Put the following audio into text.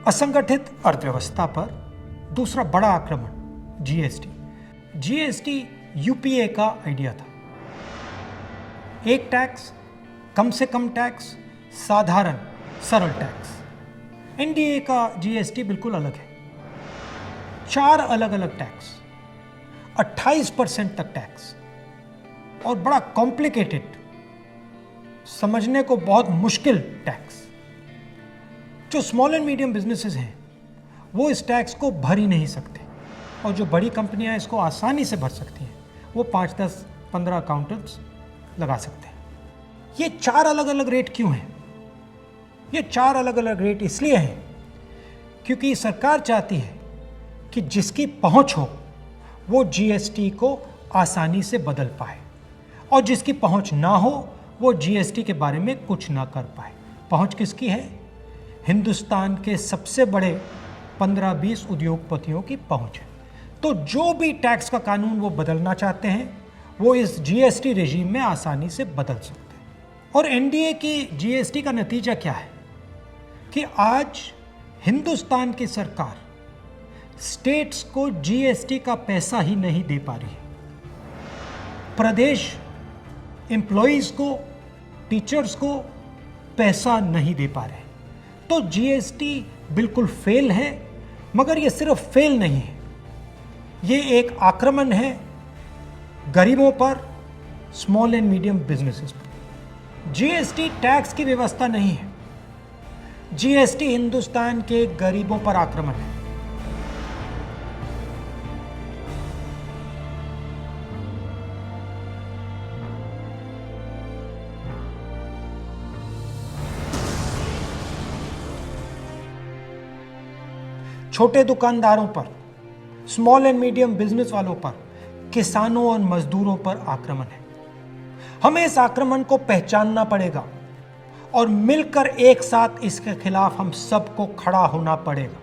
असंगठित अर्थव्यवस्था पर दूसरा बड़ा आक्रमण जीएसटी। जीएसटी यूपीए का आइडिया था। एक टैक्स, कम से कम टैक्स, साधारण सरल टैक्स। एनडीए का जीएसटी बिल्कुल अलग है। 4 अलग अलग टैक्स, 28% तक टैक्स और बड़ा कॉम्प्लिकेटेड, समझने को बहुत मुश्किल टैक्स। जो स्मॉल एंड मीडियम बिजनेसेस हैं वो इस टैक्स को भर ही नहीं सकते और जो बड़ी कंपनियां इसको आसानी से भर सकती हैं वो 5, 10, 15 अकाउंटेंट्स लगा सकते हैं। ये 4 अलग अलग रेट क्यों हैं? ये 4 अलग अलग रेट इसलिए हैं क्योंकि सरकार चाहती है कि जिसकी पहुंच हो वो जीएसटी को आसानी से बदल पाए और जिसकी पहुंच ना हो वो जीएसटी के बारे में कुछ ना कर पाए। पहुंच किसकी है? हिंदुस्तान के सबसे बड़े 15-20 उद्योगपतियों की पहुंच है। तो जो भी टैक्स का कानून वो बदलना चाहते हैं वो इस जीएसटी रेजीम में आसानी से बदल सकते हैं। और एनडीए की जीएसटी का नतीजा क्या है कि आज हिंदुस्तान की सरकार स्टेट्स को जीएसटी का पैसा ही नहीं दे पा रही है। प्रदेश एम्प्लॉइज को, टीचर्स को पैसा नहीं दे पा रहे। तो जीएसटी बिल्कुल फेल है, मगर ये सिर्फ फेल नहीं है, ये एक आक्रमण है गरीबों पर, स्मॉल एंड मीडियम बिजनेसेस पर। जीएसटी टैक्स की व्यवस्था नहीं है, जीएसटी हिंदुस्तान के गरीबों पर आक्रमण है। छोटे दुकानदारों पर, स्मॉल एंड मीडियम बिजनेस वालों पर, किसानों और मजदूरों पर आक्रमण है। हमें इस आक्रमण को पहचानना पड़ेगा और मिलकर एक साथ इसके खिलाफ हम सबको खड़ा होना पड़ेगा।